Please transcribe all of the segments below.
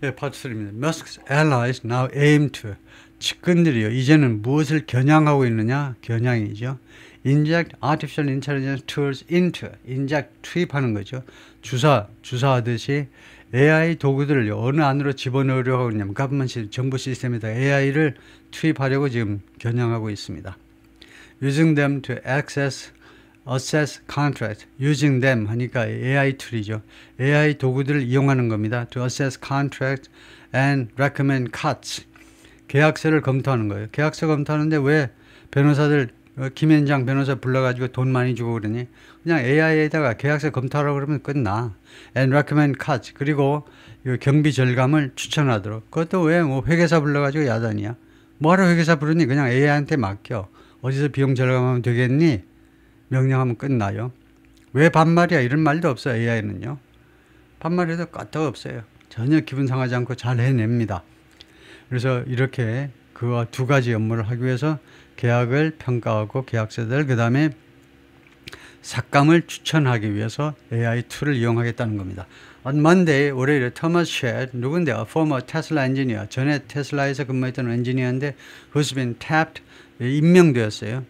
예, 파트입니다. Musk's allies now aim to. 측근들이요. 이제는 무엇을 겨냥하고 있느냐? 겨냥이죠. Inject artificial intelligence tools into. inject, 투입하는 거죠. 주사하듯이 AI 도구들을 어느 안으로 집어넣으려고 하고 있냐면 government 정부 시스템에다 AI를 투입하려고 지금 겨냥하고 있습니다. Using them to assess contract. Using them 하니까 AI 툴이죠. AI 도구들을 이용하는 겁니다. To assess contract and recommend cuts. 계약서를 검토하는 거예요. 계약서 검토하는데 왜 변호사들 김현장 변호사 불러가지고 돈 많이 주고 그러니 그냥 AI에다가 계약서 검토하라고 그러면 끝나. And recommend cuts. 그리고 경비 절감을 추천하도록. 그것도 왜 뭐 회계사 불러가지고 야단이야. 뭐하러 회계사 부르니 그냥 AI한테 맡겨. 어디서 비용 절감하면 되겠니? 명령하면 끝나요. 왜 반말이야? 이런 말도 없어요. AI는요. 반말해도 까딱 없어요. 전혀 기분 상하지 않고 잘 해냅니다. 그래서 이렇게 그 두 가지 업무를 하기 위해서 계약을 평가하고 계약서들 그 다음에 삭감을 추천하기 위해서 AI 툴을 이용하겠다는 겁니다. On Monday, 월요일에 토마스 쉐드, 누군데? A former Tesla engineer, 전에 테슬라에서 근무했던 엔지니어인데 who's been tapped, 임명되었어요.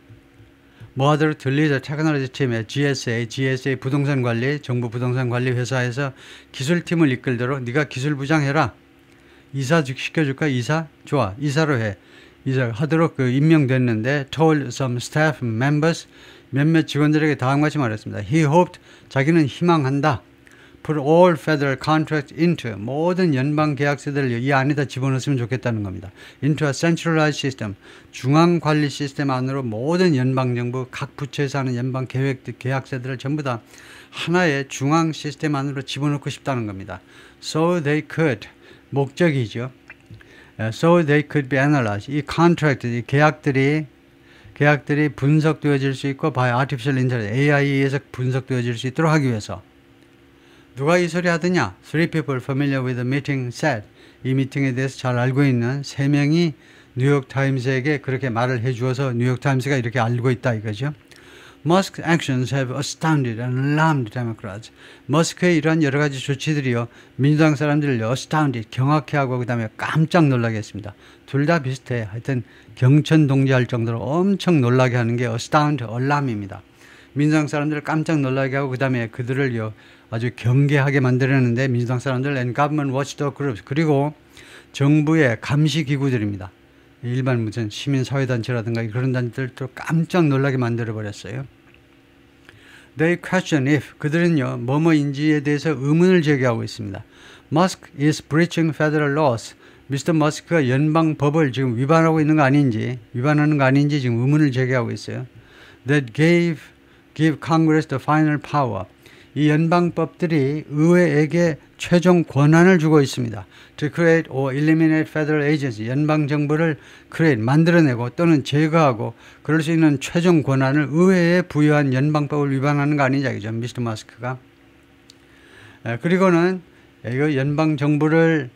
뭐 하도록 들리자 테크놀로지 팀의 GSA 부동산 관리, 정부 부동산 관리 회사에서 기술팀을 이끌도록 네가 기술부장 해라. 이사 시켜줄까? 이사? 좋아. 이사로 해. 이사 하도록 임명됐는데 told some staff members 몇몇 직원들에게 다음같이 말했습니다. He hoped 자기는 희망한다. Put all federal contracts into 모든 연방 계약서들을 이 안에다 집어넣었으면 좋겠다는 겁니다. Into a centralized system 중앙 관리 시스템 안으로 모든 연방 정부 각 부처에서 하는 연방 계약서들을 전부 다 하나의 중앙 시스템 안으로 집어넣고 싶다는 겁니다. So they could 목적이죠. So they could be analyzed. 이 contract, 이 계약들이 분석되어질 수 있고 by artificial intelligence, AI에 의해서 분석되어질 수 있도록 하기 위해서 누가 이 소리 하더냐? Three people familiar with the meeting said. 이 미팅에 대해서 잘 알고 있는 세 명이 뉴욕타임스에게 그렇게 말을 해주어서 뉴욕타임스가 이렇게 알고 있다 이거죠. Musk's actions have astounded and alarmed Democrats. 머스크의 이러한 여러 가지 조치들이요. 민주당 사람들을 astounded, 경악해하고 그 다음에 깜짝 놀라게 했습니다. 둘 다 비슷해. 하여튼 경천동지할 정도로 엄청 놀라게 하는 게 astound, alarm입니다. 민주당 사람들을 깜짝 놀라게 하고 그 다음에 그들을요. 아주 경계하게 만들었는데 민주당 사람들 and government watchdog groups 그리고 정부의 감시 기구들입니다. 일반 무슨 시민사회단체라든가 그런 단체들도 깜짝 놀라게 만들어버렸어요. They question if 그들은요 뭐뭐인지에 대해서 의문을 제기하고 있습니다. Musk is breaching federal laws. 미스터 머스크가 연방 법을 지금 위반하고 있는 거 아닌지 위반하는 거 아닌지 지금 의문을 제기하고 있어요. That give Congress the final power. 이 연방법들이 의회에게 최종 권한을 주고 있습니다. To create or eliminate federal agency. 연방정부를 만들어내고 또는 제거하고 그럴 수 있는 최종 권한을 의회에 부여한 연방법을 위반하는 거 아니냐 이죠. 미스터 마스크가. 그리고는 이거 연방정부를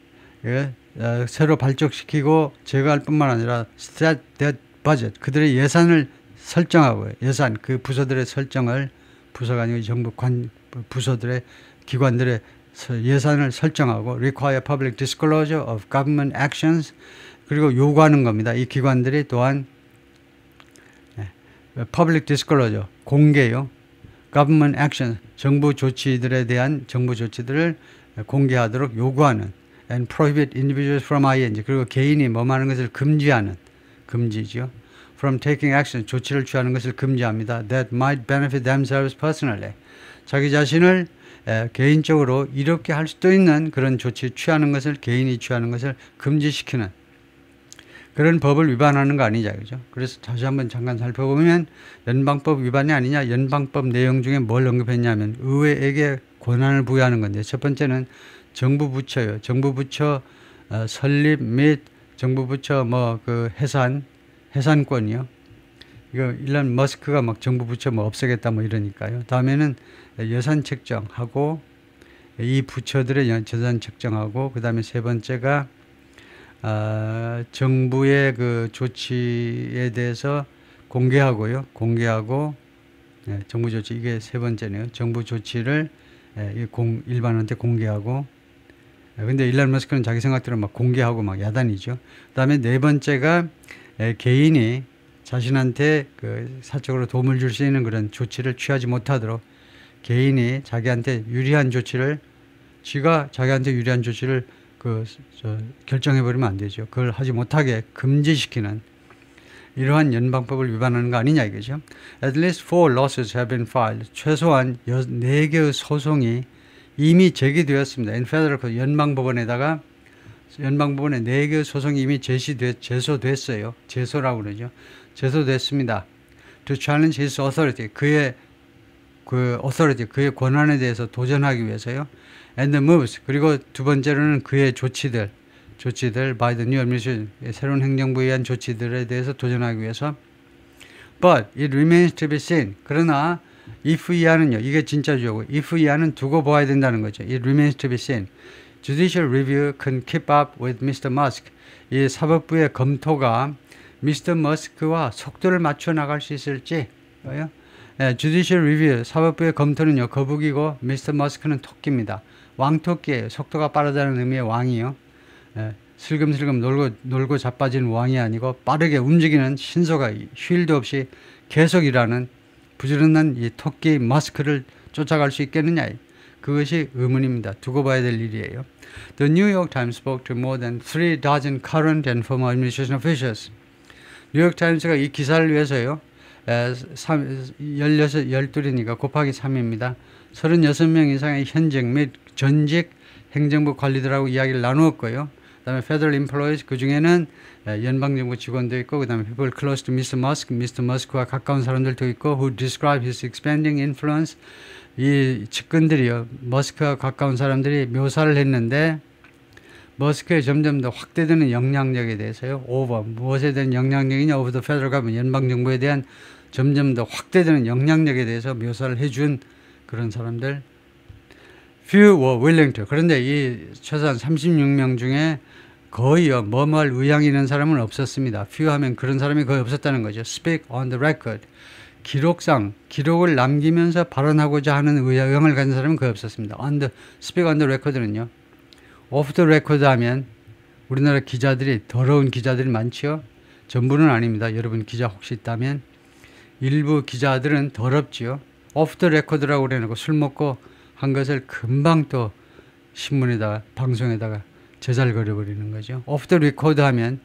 새로 발족시키고 제거할 뿐만 아니라 set that budget. 그들의 예산을 설정하고요. 예산, 그 부서들의 설정을 부서가 아니고 정부 부서들의 기관들의 예산을 설정하고 require public disclosure of government actions 그리고 요구하는 겁니다. 이 기관들이 또한 public disclosure 공개요. government actions 정부 조치들에 대한 정부 조치들을 공개하도록 요구하는 and prohibit individuals from ING 그리고 개인이 뭐하는 것을 금지하는 금지죠. from taking action 조치를 취하는 것을 금지합니다. that might benefit themselves personally 자기 자신을 개인적으로 이렇게 할 수도 있는 그런 조치 취하는 것을 개인이 취하는 것을 금지시키는 그런 법을 위반하는 거 아니냐 그죠? 그래서 다시 한번 잠깐 살펴보면 연방법 위반이 아니냐 연방법 내용 중에 뭘 언급했냐면 의회에게 권한을 부여하는 건데 첫 번째는 정부 부처요. 정부 부처 설립 및 정부 부처 그 해산권이요. 이거 일란 머스크가 막 정부 부처 없애겠다 이러니까요. 다음에는 예산 책정하고 이 부처들의 예산 책정하고 그 다음에 세 번째가 정부의 그 조치에 대해서 공개하고요. 공개하고 정부 조치 이게 세 번째네요. 정부 조치를 일반한테 공개하고 근데 일론 머스크는 자기 생각대로 막 공개하고 막 야단이죠. 그다음에 네 번째가 개인이 자신한테 그 사적으로 도움을 줄 수 있는 그런 조치를 취하지 못하도록 개인이 자기한테 유리한 조치를 지가 자기한테 유리한 조치를 결정해 버리면 안 되죠. 그걸 하지 못하게 금지시키는 이러한 연방법을 위반하는 거 아니냐 이거죠. At least 4 lawsuits have been filed. 최소한 4개의 소송이 이미 제기되었습니다. In federal court, 연방법원에 4개의 소송이 이미 제소됐어요. 제소라고 그러죠. 제소됐습니다. To challenge his authority. 그의 권한에 대해서 도전하기 위해서요. And the moves. 그리고 두 번째로는 그의 조치들 by the new administration, 새로운 행정부에 의한 조치들에 대해서 도전하기 위해서. But it remains to be seen. 그러나 if 이하는요. 이게 진짜 주어고 if 이하는 두고 봐야 된다는 거죠. It remains to be seen. Judicial review can keep up with Mr. Musk. 이 사법부의 검토가 Mr. Musk와 속도를 맞춰 나갈 수 있을지. Judicial review, 사법부의 검토는요. 거북이고 Mr. Musk는 토끼입니다. 왕토끼예요. 속도가 빠르다는 의미의 왕이요. 슬금슬금 놀고 자빠지는 왕이 아니고 빠르게 움직이는 신소가 쉴도 없이 계속 일하는 부지런한 이 토끼 머스크를 쫓아갈 수 있겠느냐. 그것이 의문입니다. 두고 봐야 될 일이에요. The New York Times spoke to more than 3 dozen current and former administration officials. 뉴욕 타임스가 이 기사를 위해서요. 12이니까 곱하기 3입니다. 36명 이상의 현직 및 전직 행정부 관리들하고 이야기를 나누었고요. 그 다음에 Federal Employees, 그 중에는 연방정부 직원도 있고, 그 다음에 People close to Mr. Musk, Mr. Musk와 가까운 사람들도 있고, who describe his expanding influence. 이 측근들이요, 머스크와 가까운 사람들이 묘사를 했는데, 머스크의 점점 더 확대되는 영향력에 대해서요, 무엇에 대한 영향력이냐, over the federal government, 연방정부에 대한 점점 더 확대되는 영향력에 대해서 묘사를 해준 그런 사람들. Few were willing to. 그런데 이 최소한 36명 중에 거의요, 뭐뭐할 의향이 있는 사람은 없었습니다. Few 하면 그런 사람이 거의 없었다는 거죠. Speak on the record. 기록을 남기면서 발언하고자 하는 의향을 가진 사람은 거의 없었습니다. Speak on the record는요. Off the record 하면 우리나라 기자들이 더러운 기자들이 많지요. 전부는 아닙니다. 여러분 기자 혹시 있다면 일부 기자들은 더럽지요. Off the record라고 그래놓고 술 먹고 한 것을 금방 또 신문에다가 방송에다가 제잘거려버리는 거죠. Off the record 하면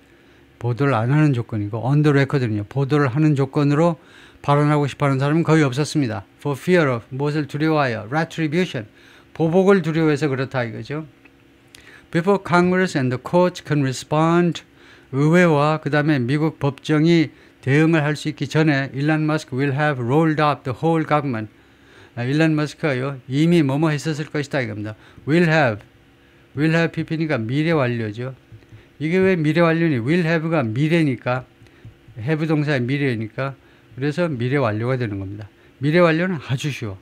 보도를 안 하는 조건이고 on the record는요. 보도를 하는 조건으로 발언하고 싶어하는 사람은 거의 없었습니다. For fear of, 무엇을 두려워하여, retribution, 보복을 두려워해서 그렇다 이거죠. Before Congress and the courts can respond, 의회와 그 다음에 미국 법정이 대응을 할 수 있기 전에 일론 머스크 will have rolled up the whole government. 일론 머스크가요 이미 뭐뭐 했었을 것이다 이겁니다. will have pp니까 미래 완료죠. 이게 왜 미래 완료니? will have가 미래니까, have 동사의 미래니까, 그래서 미래 완료가 되는 겁니다. 미래 완료는 아주 쉬워.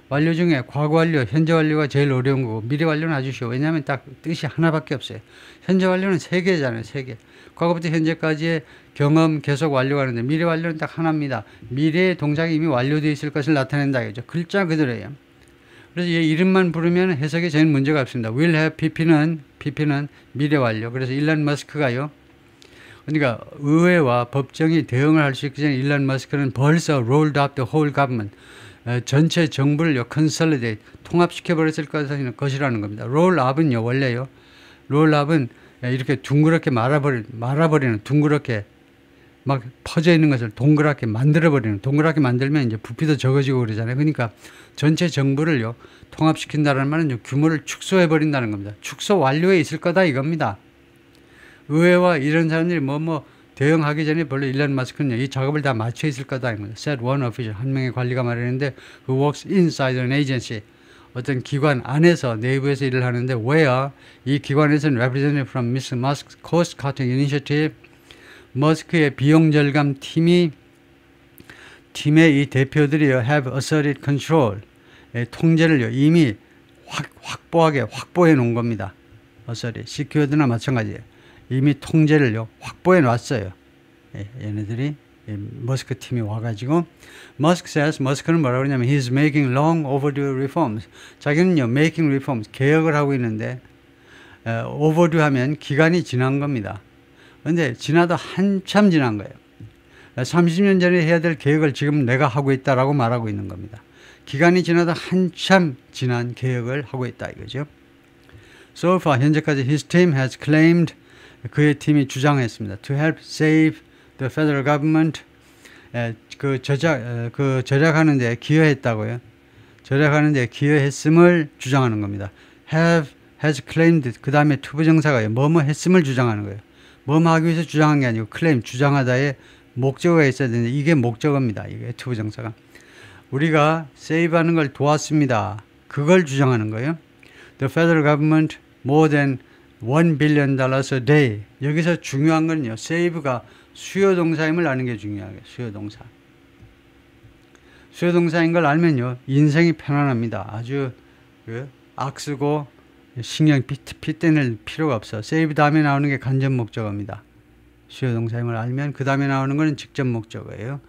완료 중에 과거 완료, 현재 완료가 제일 어려운 거고, 미래 완료는 아주 쉬워. 왜냐하면 딱 뜻이 하나밖에 없어요. 현재 완료는 3개잖아요. 3개. 과거부터 현재까지의 경험 계속 완료하는데, 미래 완료는 딱 하나입니다. 미래의 동작이 이미 완료되어 있을 것을 나타낸다 이거죠. 글자 그대로예요. 그래서 얘 이름만 부르면 해석에 전혀 문제가 없습니다. will have pp는 미래 완료. 그래서 일론 머스크가요, 그러니까 의회와 법정이 대응을 할 수 있기 전에 일론 머스크는 벌써 rolled up the whole government, 전체 정부를 consolidate, 통합시켜버렸을 것이라는 겁니다. roll up은요, 원래요, roll up은 이렇게 둥그렇게 말아버리는, 둥그렇게 막 퍼져 있는 것을 동그랗게 만들어버리는, 동그랗게 만들면 이제 부피도 적어지고 그러잖아요. 그러니까 전체 정부를요, 통합시킨다는 말은 규모를 축소해버린다는 겁니다. 축소 완료에 있을 거다 이겁니다. 의회와 이런 사람들이 대응하기 전에 별로 일론 머스크는 이 작업을 다 마쳐 있을 거다 이겁니다. Said one official, 한 명의 관리가 말했는데, who works inside an agency, 어떤 기관 안에서, 내부에서 일을 하는데, where 이 기관에서는 representative from Mr. Musk's cost cutting initiative, 머스크의 비용 절감 팀의 이 대표들이요, have asserted control, 통제를요 이미 확보해 놓은 겁니다. asserted, secured나 마찬가지예요. 이미 통제를요 확보해 놨어요. 얘네들이 머스크 팀이 와가지고, 머스크는 뭐라고 그러냐면 he's making long overdue reforms. 자기는요 making reforms, 개혁을 하고 있는데 overdue 하면 기간이 지난 겁니다. 근데 지나도 한참 지난 거예요. 30년 전에 해야 될 계획을 지금 내가 하고 있다라고 말하고 있는 겁니다. 기간이 지나도 한참 지난 계획을 하고 있다 이거죠. So far 현재까지 his team has claimed 그의 팀이 주장했습니다. To help save the federal government 절약하는 데 기여했다고요. 절약하는 데 기여했음을 주장하는 겁니다. has claimed 그 다음에 투부정사가 뭐뭐 했음을 주장하는 거예요. 뭐뭐 하기 위해서 주장한 게 아니고 claim 주장하다에 목적어가 있어야 되는데 이게 목적어입니다. 이게 투부정사가. 우리가 세이브하는 걸 도왔습니다. 그걸 주장하는 거예요. The federal government more than $1 billion a day. 여기서 중요한 건요. save가 수요동사임을 아는 게 중요하게. 수요동사. 수요동사인 걸 알면요. 인생이 편안합니다. 아주 악쓰고 신경 핏대낼 필요가 없어. save 다음에 나오는 게 간접 목적어입니다. 수요동사임을 알면 그 다음에 나오는 것은 직접 목적어예요.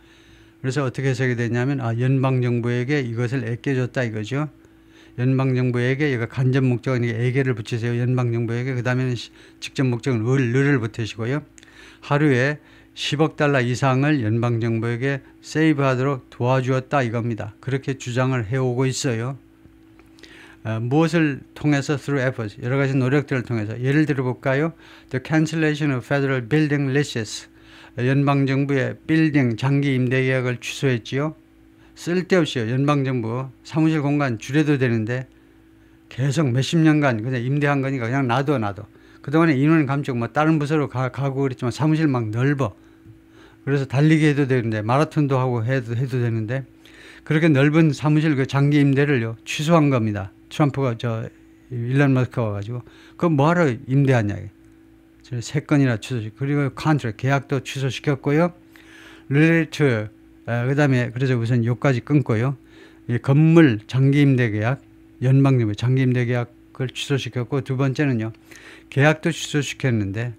그래서 어떻게 해석이 되냐면 연방정부에게 이것을 애껴줬다 이거죠. 연방정부에게 이거 간접 목적어니까 애게를 붙이세요. 연방정부에게 그 다음에는 직접 목적은 을을 붙이시고요. 하루에 10억 달러 이상을 연방정부에게 세이브하도록 도와주었다 이겁니다. 그렇게 주장을 해오고 있어요. 무엇을 통해서 through efforts 여러 가지 노력들을 통해서 예를 들어 볼까요? The cancellation of federal building leases 연방정부의 빌딩 장기 임대 계약을 취소했지요. 쓸데없이요. 연방정부 사무실 공간 줄여도 되는데 계속 몇십 년간 그냥 임대한 거니까 그냥 놔둬. 그동안에 인원 감축 뭐 다른 부서로 가고 그랬지만 사무실 막 넓어. 그래서 달리기 해도 되는데 마라톤도 하고 해도 되는데 그렇게 넓은 사무실 그 장기 임대를요 취소한 겁니다. 트럼프가 일론 머스크가 와가지고 그거 뭐하러 임대하냐. 3건이나 취소시켰고 그리고 컨트랙트 계약도 취소시켰고요. 릴레이트 그 다음에 그래서 우선 요까지 끊고요. 이 건물 장기 임대 계약 연방정부 장기 임대 계약을 취소시켰고 두 번째는요. 계약도 취소시켰는데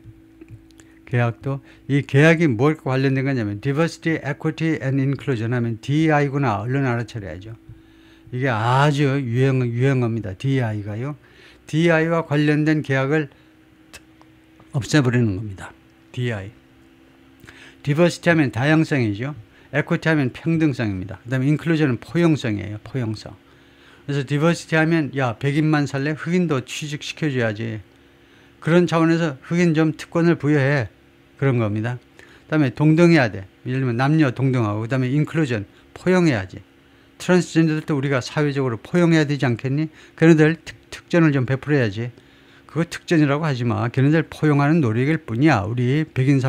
이 계약이 뭘과 관련된 거냐면 Diversity, Equity and Inclusion 하면 DEI구나. 얼른 알아차려야죠. 이게 아주 유행어입니다. DEI가요. DEI와 관련된 계약을 없애버리는 겁니다. DEI. Diversity 하면 다양성이죠. Equity 하면 평등성입니다. 그 다음에 Inclusion은 포용성이에요. 포용성. 그래서 Diversity 하면 야 백인만 살래? 흑인도 취직시켜줘야지. 그런 차원에서 흑인 좀 특권을 부여해. 그런 겁니다. 그 다음에 동등해야 돼. 예를 들면 남녀 동등하고 그 다음에 Inclusion 포용해야지. 트랜스젠더들도 우리가 사회적으로 포용해야 되지 않겠니? 걔네들 특전을 좀 베풀어야지. 그거 특전이라고 하지 마. 걔네들 포용하는 노력일 뿐이야. 우리 백인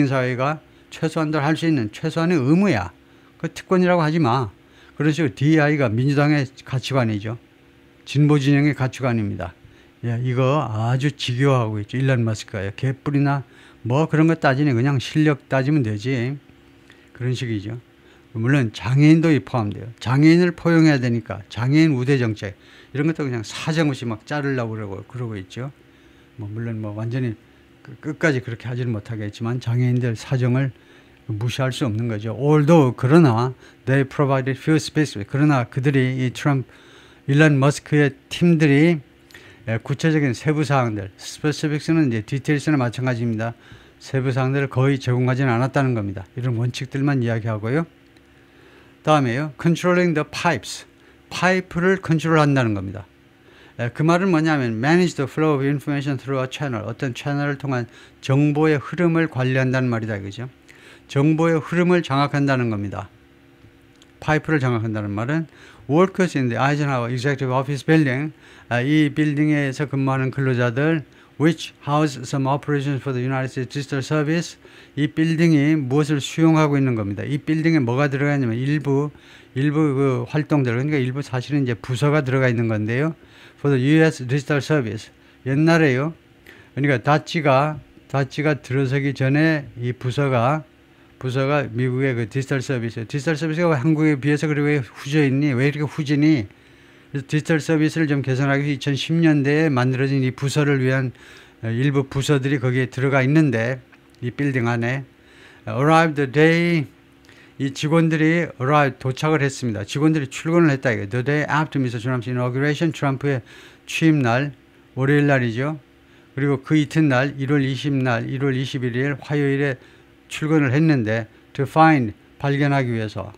사회가 최소한들 할 수 있는 최소한의 의무야. 그 특권이라고 하지 마. 그런 식으로 DEI가 민주당의 가치관이죠. 진보 진영의 가치관입니다. 야, 이거 아주 지겨워하고 있죠. 일론 머스크가요. 개뿔이나 뭐 그런 거 따지니 그냥 실력 따지면 되지. 그런 식이죠. 물론 장애인도 포함돼요. 장애인을 포용해야 되니까 장애인 우대 정책 이런 것도 그냥 사정없이 막 자르려고 그러고 있죠. 물론 완전히 끝까지 그렇게 하지는 못하겠지만 장애인들 사정을 무시할 수 없는 거죠. Although 그러나 they provided few specific 그러나 그들이 이 일론 머스크의 팀들이 구체적인 세부 사항들 specifics는 이제 details나 마찬가지입니다. 세부 사항들을 거의 제공하지는 않았다는 겁니다. 이런 원칙들만 이야기하고요. 다음에요. Controlling the pipes. 파이프를 컨트롤한다는 겁니다. 그 말은 뭐냐면 manage the flow of information through a channel. 어떤 채널을 통한 정보의 흐름을 관리한다는 말이다. 그죠? 정보의 흐름을 장악한다는 겁니다. 파이프를 장악한다는 말은 workers in the Eisenhower Executive Office Building 이 빌딩에서 근무하는 근로자들 which house some operations for the United States Digital Service 이 빌딩이 무엇을 수용하고 있는 겁니다. 이 빌딩에 뭐가 들어가 있냐면 일부 그 활동들 그러니까 일부 사실은 이제 부서가 들어가 있는 건데요. For the U.S. Digital Service 옛날에요. 그러니까 다치가 들어서기 전에 이 부서가 미국의 그 디지털 서비스가 한국에 비해서 그리고 왜 후져 있니? 왜 이렇게 후지니? 그래서 디지털 서비스를 좀 개선하기 위해서 2010년대에 만들어진 이 부서를 위한 일부 부서들이 거기에 들어가 있는데 이 빌딩 안에 arrived the day 이 직원들이 도착을 했습니다. 직원들이 출근을 했다. The day after Mr. Trump's inauguration 트럼프의 취임날 월요일 날이죠. 그리고 그 이튿날 1월 20날 1월 21일 화요일에 출근을 했는데 to find 발견하기 위해서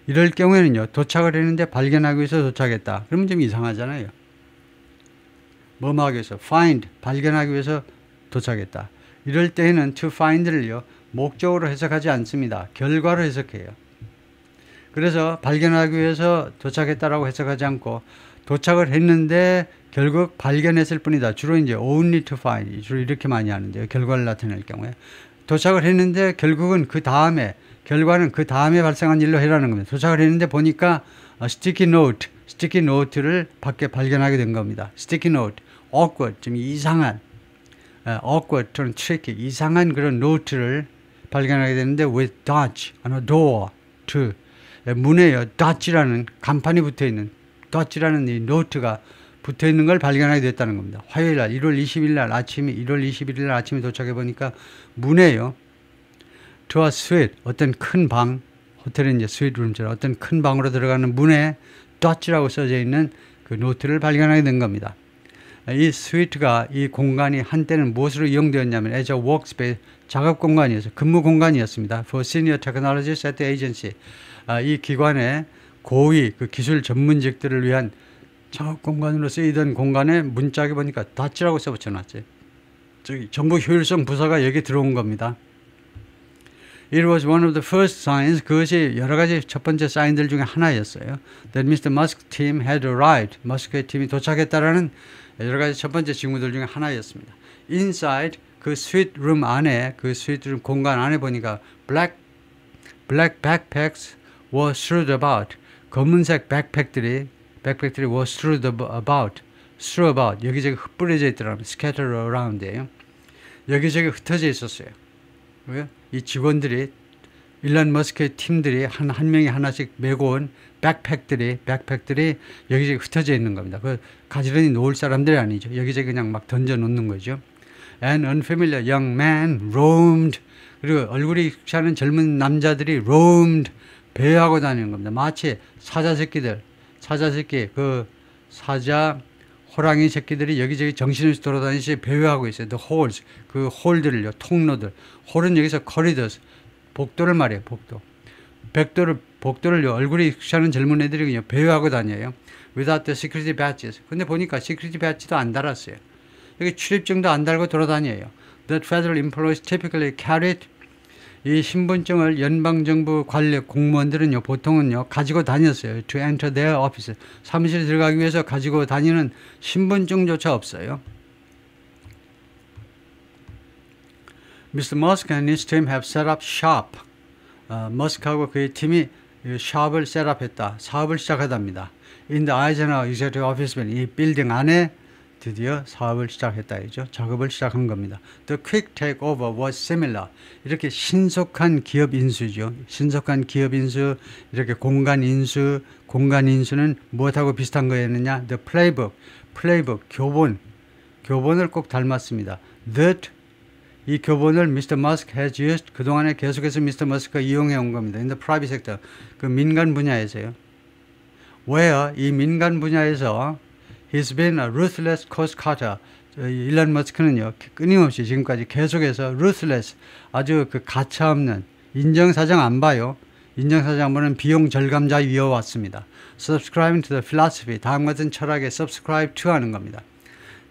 이럴 경우에는요. 도착을 했는데 발견하기 위해서 도착했다. 그러면 좀 이상하잖아요. 뭐 하기 위해서 find 발견하기 위해서 도착했다. 이럴 때에는 to find를요. 목적으로 해석하지 않습니다. 결과로 해석해요. 그래서 발견하기 위해서 도착했다라고 해석하지 않고 도착을 했는데 결국 발견했을 뿐이다. 주로 이제 only to find 주로 이렇게 많이 하는데요. 결과를 나타낼 경우에 도착을 했는데 결국은 그 다음에 결과는 그 다음에 발생한 일로 해라는 겁니다. 도착을 했는데 보니까 스티키 노트를 밖에 발견하게 된 겁니다. 스티키 노트, awkward, 좀 이상한, awkward, 좀 tricky, 이상한 그런 노트를 발견하게 되는데 with Dutch on a door, to 문에요. Dutch라는 간판이 붙어 있는 Dutch라는 이 노트가 붙어 있는 걸 발견하게 됐다는 겁니다. 화요일 날 1월 20일 날 아침에 1월 21일 날 아침에 도착해 보니까 문에요. to a suite 어떤 큰 방 호텔의 이제 스위트 룸처럼 어떤 큰 방으로 들어가는 문에 Dutch라고 써져 있는 그 노트를 발견하게 된 겁니다. 이 스위트가 이 공간이 한때는 무엇으로 이용되었냐면 as a workspace 작업 공간이었어요. 근무 공간이었습니다. For senior technologists at the agency. 이 기관의 고위 그 기술 전문직들을 위한 작업 공간으로 쓰이던 공간에 문짝에 보니까 Dutch라고 써 붙여놨어요. 저기 정부 효율성 부서가 여기 들어온 겁니다. It was one of the first signs. 그것이 여러 가지 첫 번째 사인들 중에 하나였어요. That Mr. Musk team had arrived. 머스크의 팀이 도착했다라는 여러 가지 첫 번째 징후들 중에 하나였습니다. Inside 그 스위트 룸 안에 그 스위트 룸 공간 안에 보니까 black backpacks were strewed about. 검은색 백팩들이 were strewed about. 여기저기 흩뿌려져 있더라고요. scattered around이에요. 여기저기 흩어져 있었어요. 왜요? 이 직원들이 일론 머스크의 팀들이 한 명이 하나씩 메고 온 백팩들이 여기저기 흩어져 있는 겁니다. 그 가지런히 놓을 사람들이 아니죠. 여기저기 그냥 막 던져 놓는 거죠. An unfamiliar young man roamed. 그리고 얼굴이 익숙치 않은 젊은 남자들이 roamed. 배회하고 다니는 겁니다. 마치 사자 호랑이 새끼들이 여기저기 정신없이 돌아다니시 배회하고 있어요. The holes, 그 홀들을요, 통로들. 홀은 여기서 corridors, 복도를 말해요, 복도. 복도를요, 얼굴이 익숙치 않은 젊은 애들이 그냥 배회하고 다녀요. Without the security badges. 근데 보니까 security badge도 안 달았어요. 여기 출입증도 안 달고 돌아다녀요. The federal employees typically carried. 이 신분증을 연방정부 관리 공무원들은요, 보통은요, 가지고 다녔어요. To enter their office. 사무실에 들어가기 위해서 가지고 다니는 신분증조차 없어요. Mr. Musk and his team have set up shop. 머스크하고 그의 팀이 샵을 셋업했다. 사업을 시작하답니다. In the Eisenhower Executive Office Building. 이 빌딩 안에 드디어 사업을 시작했다. 이죠. 작업을 시작한 겁니다. The quick takeover was similar. 이렇게 신속한 기업 인수죠. 신속한 기업 인수, 이렇게 공간 인수는 무엇하고 비슷한 거였느냐? The playbook, 교본을 꼭 닮았습니다. That 이 교본을 Mr. Musk has used. 그동안에 계속해서 Mr. Musk가 이용해 온 겁니다. In the private sector. 그 민간 분야에서요. Where 이 민간 분야에서 He's been a ruthless cost cutter. 일론 머스크는요, 끊임없이 지금까지 계속해서 ruthless, 아주 그 가차없는, 인정사정 안 봐요. 인정사정 안 보는 비용 절감자이어 왔습니다. Subscribing to the philosophy, 다음 같은 철학에 subscribe to 하는 겁니다.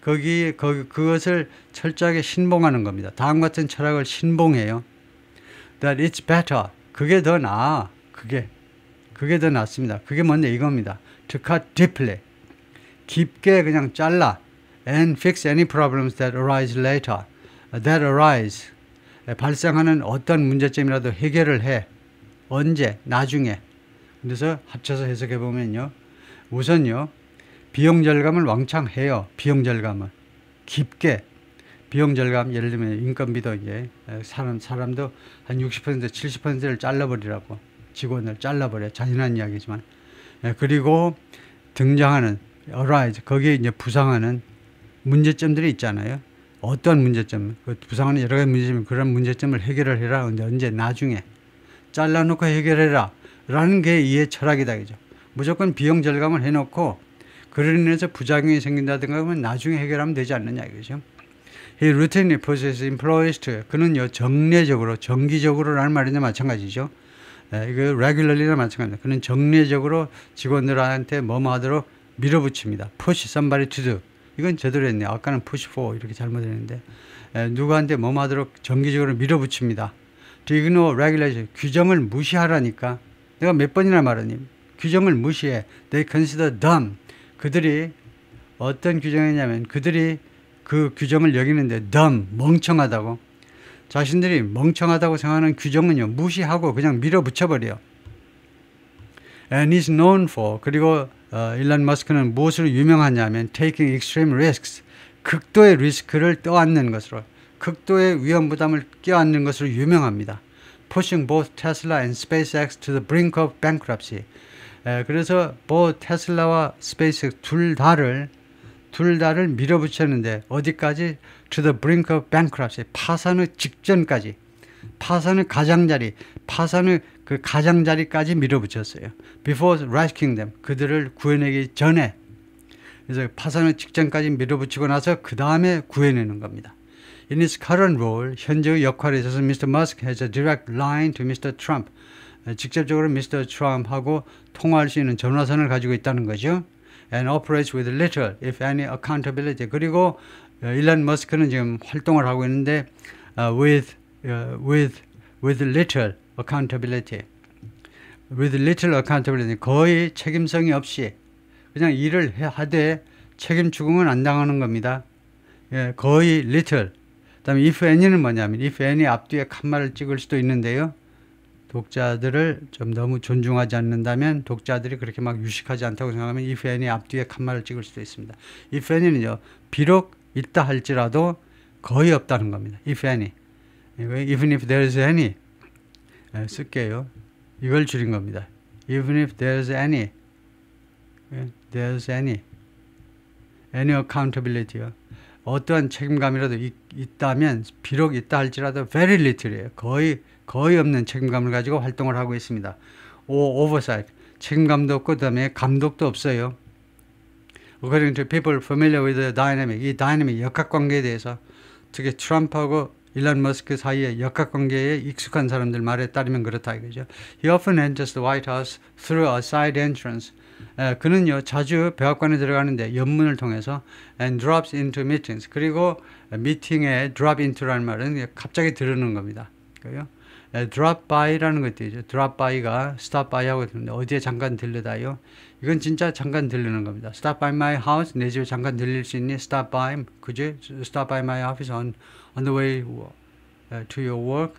그것을 철저하게 신봉하는 겁니다. 다음 같은 철학을 신봉해요. That it's better. 그게 더 나아. 그게 더 낫습니다. 그게 뭔데 이겁니다. To cut deeply. 깊게 그냥 잘라. And fix any problems that arise later. That arise. 발생하는 어떤 문제점이라도 해결을 해. 언제? 나중에. 그래서 합쳐서 해석해 보면요. 우선요. 비용 절감을 왕창 해요. 비용 절감을. 깊게. 비용 절감, 예를 들면 인건비도 이제 사람도 한 60%, 70%를 잘라버리라고. 직원을 잘라버려. 잔인한 이야기지만. 그리고 등장하는 arise, 거기에 이제 부상하는 문제점들이 있잖아요. 어떤 문제점, 그 부상하는 여러 가지 문제점, 그런 문제점을 해결을 해라. 언제? 나중에. 잘라놓고 해결해라. 라는 게 이해 철학이다. 그죠? 무조건 비용 절감을 해놓고, 그로 인해서 부작용이 생긴다든가 하면 나중에 해결하면 되지 않느냐 이거죠. He routinely pushes employees to. 그는요 정례적으로 정기적으로라는 말이나 마찬가지죠. 이거 regularly나 마찬가지입니다. 그는 정례적으로 직원들한테 뭐뭐 하도록 밀어붙입니다. Push somebody to do. 이건 제대로 했네요. 아까는 push for 이렇게 잘못했는데 누구한테 뭐뭐 하도록 정기적으로 밀어붙입니다. To ignore regulation. 규정을 무시하라니까. 내가 몇 번이나 말하니 규정을 무시해. They consider dumb. 그들이 어떤 규정이냐면 그들이 그 규정을 여기는데 dumb, 멍청하다고. 자신들이 멍청하다고 생각하는 규정은요 무시하고 그냥 밀어붙여버려요. And is known for. 그리고 일론 머스크는 무엇으로 유명하냐면 taking extreme risks. 극도의 리스크를 떠안는 것으로, 극도의 위험 부담을 껴안는 것으로 유명합니다. Pushing both Tesla and SpaceX to the brink of bankruptcy. 그래서 테슬라와 스페이스X 둘 다를 밀어붙였는데 어디까지? To the brink of bankruptcy. 파산의 직전까지. 파산의 가장자리. 파산의 그 가장자리까지 밀어붙였어요. Before rescuing them. 그들을 구해내기 전에. 그래서 파산의 직전까지 밀어붙이고 나서 그 다음에 구해내는 겁니다. In his current role, 현재의 역할에 있어서 Mr. Musk has a direct line to Mr. Trump. 직접적으로 Mr. Trump하고 통화할 수 있는 전화선을 가지고 있다는 거죠. And operates with little, if any, accountability. 그리고 일론 머스크는 지금 활동을 하고 있는데 with little accountability. With little accountability. 거의 책임성이 없이 그냥 일을 하되 책임 추궁은 안 당하는 겁니다. 거의 little. 그다음에 if any는 뭐냐면 if any 앞뒤에 칸말을 찍을 수도 있는데요. 독자들을 좀 너무 존중하지 않는다면 독자들이 그렇게 막 유식하지 않다고 생각하면 if any 앞뒤에 칸말을 찍을 수도 있습니다. if any는요. 비록 있다 할지라도 거의 없다는 겁니다. if any. even if there is any. 쓸게요. 이걸 줄인 겁니다. even if there is any. there is any accountability요. 어떠한 책임감이라도 있다면 비록 있다 할지라도 very little이에요. 거의 없는 책임감을 가지고 활동을 하고 있습니다. oversight. 책임감도 없고 그다음에 감독도 없어요. According to people familiar with the dynamic. 이 다이내믹 역학관계에 대해서 특히 트럼프하고 일론 머스크 사이의 역학관계에 익숙한 사람들 말에 따르면 그렇다 이거죠. He often enters the White House through a side entrance. 그는요 자주 백악관에 들어가는데 옆문을 통해서 and drops into meetings. 그리고 미팅에 drop into라는 말은 갑자기 들르는 겁니다. 그래요? drop by라는 것도 있죠. drop by가 stop by 하고 있는데 어디에 잠깐 들르다요. 이건 진짜 잠깐 들르는 겁니다. stop by my house. 내 집에 잠깐 들릴 수 있니? stop by. 그죠? stop by my office on the way to your work.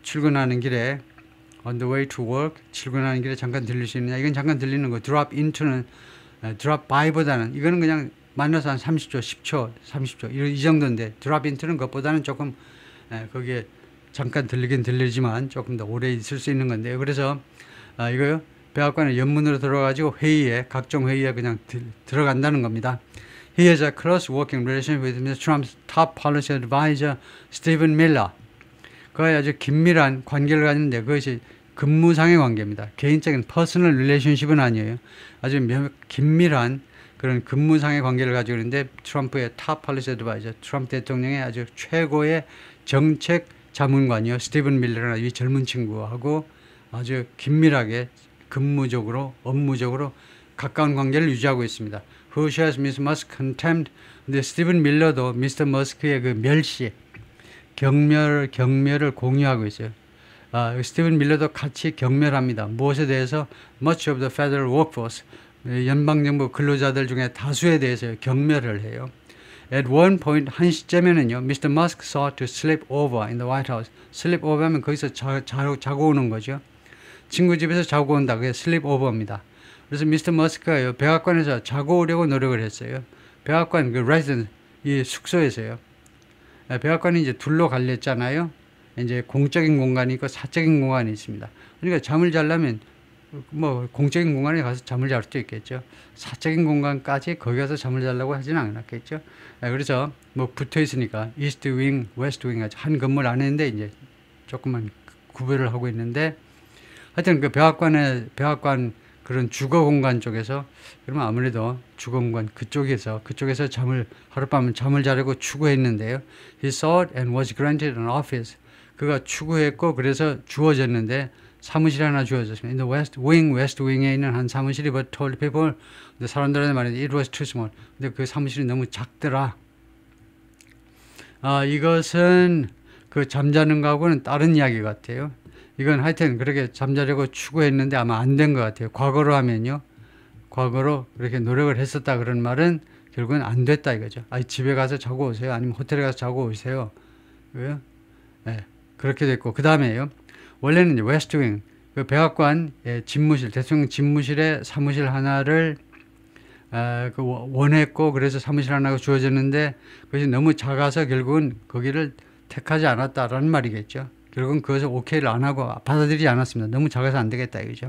출근하는 길에 on the way to work. 출근하는 길에 잠깐 들릴 수 있느냐. 이건 잠깐 들리는 거. drop into는 drop by보다는 이거는 그냥 만나서 한 30초, 10초, 30초 이 정도인데 drop into는 그것보다는 조금 거기에 잠깐 들리긴 들리지만 조금 더 오래 있을 수 있는 건데요. 그래서 이거요. 백악관의 옆문으로 들어가지고 회의에 각종 회의에 그냥 들어간다는 겁니다. He has a close working relationship with Mr. Trump's top policy advisor, Stephen Miller. 그와 아주 긴밀한 관계를 가지는데 그것이 근무상의 관계입니다. 개인적인 퍼스널 릴레이션십은 아니에요. 아주 긴밀한 그런 근무상의 관계를 가지고 있는데 트럼프의 탑 폴리시 애드바이저, 트럼프 대통령의 아주 최고의 정책 자문관이요. 스티븐 밀러라는 이 젊은 친구하고 아주 긴밀하게 근무적으로, 업무적으로 가까운 관계를 유지하고 있습니다. Who shares Mr. Musk's contempt. 근데 스티븐 밀러도 미스터 머스크의 그 멸시, 경멸을 공유하고 있어요. 스티븐 밀러도 같이 경멸합니다. 무엇에 대해서? Much of the federal workforce. 연방정부 근로자들 중에 다수에 대해서 경멸을 해요. At one point, 한 시점에는요, Mr. Musk sought to sleep over in the White House. sleep over 하면 거기서 자고 오는 거죠. 친구 집에서 자고 온다. 그게 sleep over입니다. 그래서 미스터 머스크가요, 백악관에서 자고 오려고 노력을 했어요. 백악관, 그 residence, 이 숙소에서요. 백악관이 이제 둘로 갈렸잖아요. 이제 공적인 공간이 있고 사적인 공간이 있습니다. 그러니까 잠을 자려면 뭐 공적인 공간에 가서 잠을 잘 수도 있겠죠. 사적인 공간까지 거기 가서 잠을 자려고 하지는 않았겠죠. 그래서 뭐 붙어 있으니까 이스트 윙, 웨스트 윙 한 건물 안에인데 이제 조금만 구별을 하고 있는데 하여튼 그 백악관 그런 주거 공간 쪽에서 그러면 아무래도 주거 공간 그쪽에서 하룻밤을 잠을 자려고 추구했는데요. He sought and was granted an office. 그가 추구했고 그래서 주어졌는데 사무실 하나 주어졌습니다. In the west wing에 있는 한 사무실이 but told people. 근데 사람들한테 말했는데 it was too small. 근데 그 사무실이 너무 작더라. 이것은 그 잠자는 거하고는 다른 이야기 같아요. 이건 하여튼 그렇게 잠자려고 추구했는데 아마 안 된 것 같아요. 과거로 하면요. 과거로 그렇게 노력을 했었다 그런 말은 결국은 안 됐다 이거죠. 집에 가서 자고 오세요. 아니면 호텔에 가서 자고 오세요. 왜요? 네, 그렇게 됐고 그 다음에요. 원래는 이제 웨스트윙 그 백악관의 집무실 대통령 집무실에 사무실 하나를 원했고 그래서 사무실 하나가 주어졌는데 그것이 너무 작아서 결국은 거기를 택하지 않았다라는 말이겠죠. 결국은 그것을 오케이를 안 하고 받아들이지 않았습니다. 너무 작아서 안 되겠다 이거죠.